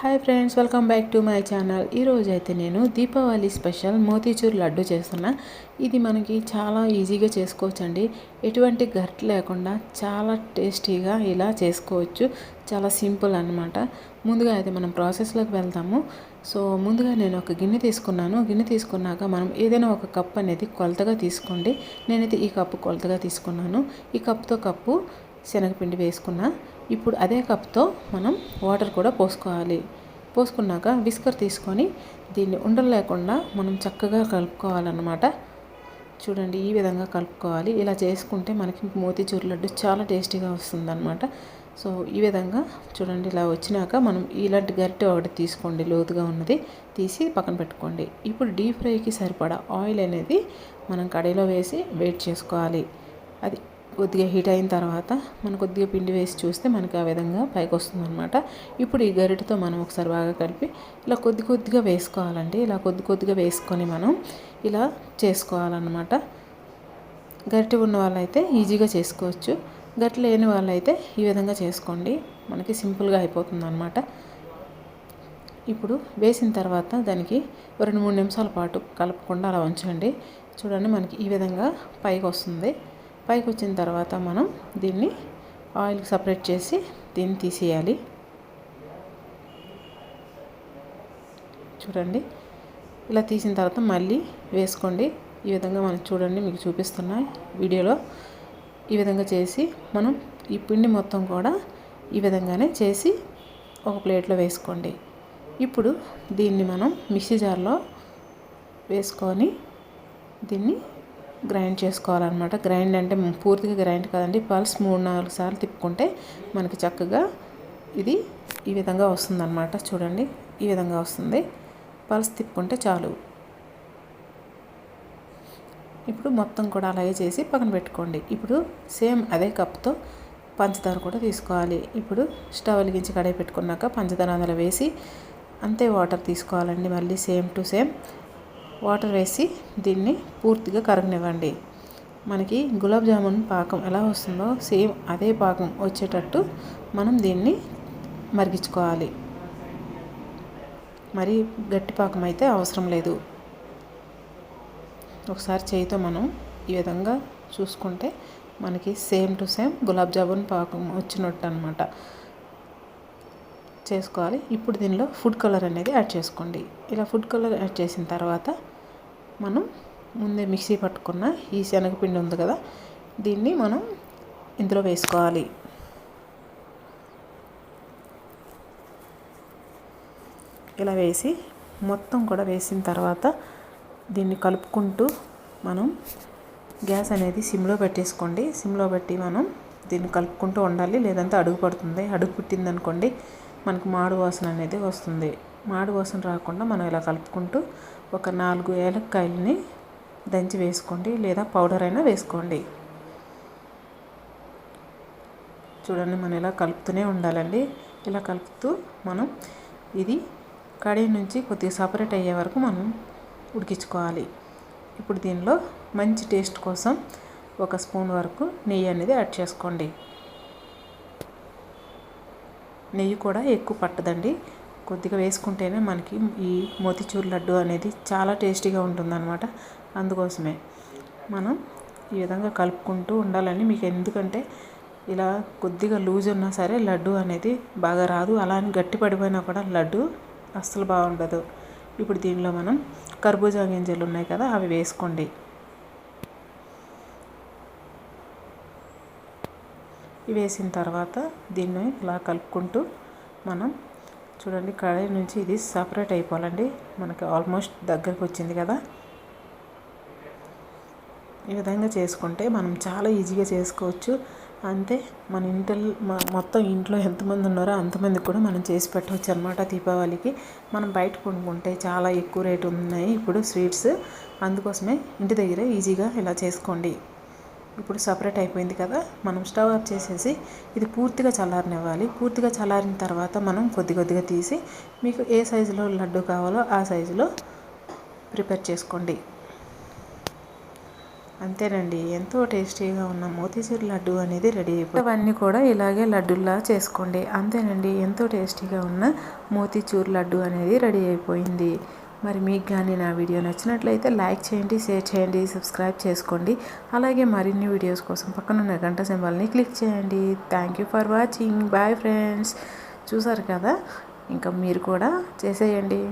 Hi friends, welcome back to my channel. ఈరోజు అయితే నేను దీపావళి స్పెషల్ మోతీచూర్ లడ్డు చేస్తున్నా. ఇది మనకి చాలా ఈజీగా చేసుకోవచ్చండి. ఎటువంటి గట్ లేకుండా చాలా టేస్టీగా ఇలా చేసుకోవచ్చు. చాలా సింపుల్ అన్నమాట. ముందుగా అయితే మనం ప్రాసెస్లోకి వెళ్తాము. సో ముందుగా నేను ఒక గిన్నె తీసుకున్నాను. గిన్నె తీసుకున్నాక మనం ఏదైనా ఒక కప్ అనేది కొలతగా తీసుకోండి. నేనైతే ఈ కప్పు కొలతగా తీసుకున్నాను. ఈ కప్పుతో కప్పు శనగపిండి వేసుకున్నా. ఇప్పుడు అదే కప్తో మనం వాటర్ కూడా పోసుకోవాలి. పోసుకున్నాక విస్కర్ తీసుకొని దీన్ని ఉండలు లేకుండా మనం చక్కగా కలుపుకోవాలన్నమాట. చూడండి, ఈ విధంగా కలుపుకోవాలి. ఇలా చేసుకుంటే మనకి మోతీచూర్ లడ్డు చాలా టేస్టీగా వస్తుందన్నమాట. సో ఈ విధంగా చూడండి, ఇలా వచ్చినాక మనం ఇలాంటి గరిటె ఒకటి తీసుకోండి, లోతుగా ఉన్నది తీసి పక్కన పెట్టుకోండి. ఇప్పుడు డీప్ ఫ్రైకి సరిపడా ఆయిల్ అనేది మనం కడాయిలో వేసి వేడి చేసుకోవాలి. అది కొద్దిగా హీట్ అయిన తర్వాత మనం కొద్దిగా పిండి వేసి చూస్తే మనకి ఆ విధంగా పైకి వస్తుంది అనమాట. ఇప్పుడు ఈ గరిటెతో మనం ఒకసారి బాగా కలిపి ఇలా కొద్ది కొద్దిగా వేసుకోవాలండి. ఇలా కొద్ది కొద్దిగా వేసుకొని మనం ఇలా చేసుకోవాలన్నమాట. గరిటె ఉన్న వాళ్ళైతే ఈజీగా చేసుకోవచ్చు. గరిటె లేని వాళ్ళైతే ఈ విధంగా చేసుకోండి, మనకి సింపుల్గా అయిపోతుంది అనమాట. ఇప్పుడు వేసిన తర్వాత దానికి 2-3 నిమిషాల పాటు కలపకుండా అలా ఉంచండి. చూడండి, మనకి ఈ విధంగా పైకి వస్తుంది. పైకి వచ్చిన తర్వాత మనం దీన్ని ఆయిల్కి సపరేట్ చేసి దీన్ని తీసేయాలి. చూడండి, ఇలా తీసిన తర్వాత మళ్ళీ వేసుకోండి. ఈ విధంగా మనం చూడండి, మీకు చూపిస్తున్నా వీడియోలో. ఈ విధంగా చేసి మనం ఈ పిండి మొత్తం కూడా ఈ విధంగానే చేసి ఒక ప్లేట్లో వేసుకోండి. ఇప్పుడు దీన్ని మనం మిక్సీ జార్లో వేసుకొని దీన్ని గ్రైండ్ చేసుకోవాలన్నమాట. గ్రైండ్ అంటే పూర్తిగా గ్రైండ్ కాదండి, పల్స్ 3-4 సార్లు తిప్పుకుంటే మనకి చక్కగా ఇది ఈ విధంగా వస్తుందన్నమాట. చూడండి, ఈ విధంగా వస్తుంది. పల్స్ తిప్పుకుంటే చాలు. ఇప్పుడు మొత్తం కూడా అలాగే చేసి పక్కన పెట్టుకోండి. ఇప్పుడు సేమ్ అదే కప్తో పంచదార కూడా తీసుకోవాలి. ఇప్పుడు స్టవ్ వెలిగించి కడాయి పెట్టుకున్నాక పంచదార అందులో వేసి అంతే వాటర్ తీసుకోవాలండి. మళ్ళీ సేమ్ టు సేమ్ వాటర్ వేసి దీన్ని పూర్తిగా కరగనివ్వండి. మనకి గులాబ్ జామున్ పాకం ఎలా వస్తుందో సేమ్ అదే పాకం వచ్చేటట్టు మనం దీన్ని మరిగించుకోవాలి. మరి గట్టి పాకం అయితే అవసరం లేదు. ఒకసారి చేయితో మనం ఈ విధంగా చూసుకుంటే మనకి same to same gulab jamun పాకం వచ్చినట్టు అనమాట చేసుకోవాలి. ఇప్పుడు దీనిలో ఫుడ్ కలర్ అనేది యాడ్ చేసుకోండి. ఇలా ఫుడ్ కలర్ యాడ్ చేసిన తర్వాత మనం ముందే మిక్సీ పట్టుకున్న ఈ శనగపిండి ఉంది కదా, దీన్ని మనం ఇందులో వేసుకోవాలి. ఇలా వేసి మొత్తం కూడా వేసిన తర్వాత దీన్ని కలుపుకుంటూ మనం గ్యాస్ అనేది సిమ్లో పెట్టేసుకోండి. సిమ్లో పెట్టి మనం దీన్ని కలుపుకుంటూ ఉండాలి, లేదంటే అడుగు పడుతుంది. అడుగు పుట్టిందనుకోండి మనకు మాడు వాసన అనేది వస్తుంది. మాడు వాసన రాకుండా మనం ఇలా కలుపుకుంటూ ఒక 4 ఏలక్కాయలని దంచి వేసుకోండి, లేదా పౌడర్ అయినా వేసుకోండి. చూడండి, మనం ఇలా కలుపుతూనే ఉండాలండి. ఇలా కలుపుతూ మనం ఇది కడాయి నుంచి కొద్దిగా సపరేట్ అయ్యే వరకు మనం ఉడికించుకోవాలి. ఇప్పుడు దీనిలో మంచి టేస్ట్ కోసం 1 స్పూన్ వరకు నెయ్యి అనేది యాడ్ చేసుకోండి. నెయ్యి కూడా ఎక్కువ పట్టదండి, కొద్దిగా వేసుకుంటేనే మనకి ఈ మోతీచూర్ లడ్డు అనేది చాలా టేస్టీగా ఉంటుందన్నమాట. అందుకోసమే మనం ఈ విధంగా కలుపుకుంటూ ఉండాలని. మీకు ఎందుకంటే ఇలా కొద్దిగా లూజ్ ఉన్నా సరే లడ్డు అనేది బాగా రాదు, అలా అని గట్టి పడిపోయినా కూడా లడ్డు అస్సలు బాగుండదు. ఇప్పుడు దీనిలో మనం కర్బూజా గింజలు ఉన్నాయి కదా, అవి వేసుకోండి. ఇవి వేసిన తర్వాత దీన్ని ఇలా కలుపుకుంటూ మనం చూడండి, కడాయి నుంచి ఇది సపరేట్ అయిపోవాలండి. మనకి ఆల్మోస్ట్ దగ్గరికి వచ్చింది కదా. ఈ విధంగా చేసుకుంటే మనం చాలా ఈజీగా చేసుకోవచ్చు. అంతే, మన మొత్తం ఇంట్లో ఎంతమంది ఉన్నారో అంతమందికి కూడా మనం చేసి పెట్టవచ్చు అనమాట. దీపావళికి మనం బయట కొనుక్కుంటే చాలా ఎక్కువ రేటు ఉన్నాయి ఇప్పుడు స్వీట్స్. అందుకోసమే ఇంటి దగ్గరే ఈజీగా ఇలా చేసుకోండి. ఇప్పుడు సపరేట్ అయిపోయింది కదా, మనం స్టవ్ ఆఫ్ చేసేసి ఇది పూర్తిగా చల్లారనివ్వాలి. పూర్తిగా చల్లారిన తర్వాత మనం కొద్ది కొద్దిగా తీసి మీకు ఏ సైజులో లడ్డు కావాలో ఆ సైజులో ప్రిపేర్ చేసుకోండి. అంతేనండి, ఎంతో టేస్టీగా ఉన్న మోతీచూర్ లడ్డు అనేది రెడీ అయిపోయింది. అవన్నీ కూడా ఇలాగే లడ్డుల్లా చేసుకోండి. అంతేనండి, ఎంతో టేస్టీగా ఉన్న మోతీచూర్ లడ్డు అనేది రెడీ అయిపోయింది. మరి మీకు కానీ నా వీడియో నచ్చినట్లయితే లైక్ చేయండి, షేర్ చేయండి, సబ్స్క్రైబ్ చేసుకోండి. అలాగే మరిన్ని వీడియోస్ కోసం పక్కనున్న గంట సింబల్ని క్లిక్ చేయండి. Thank you for watching. Bye friends. చూసారు కదా, ఇంకా మీరు కూడా చేసేయండి.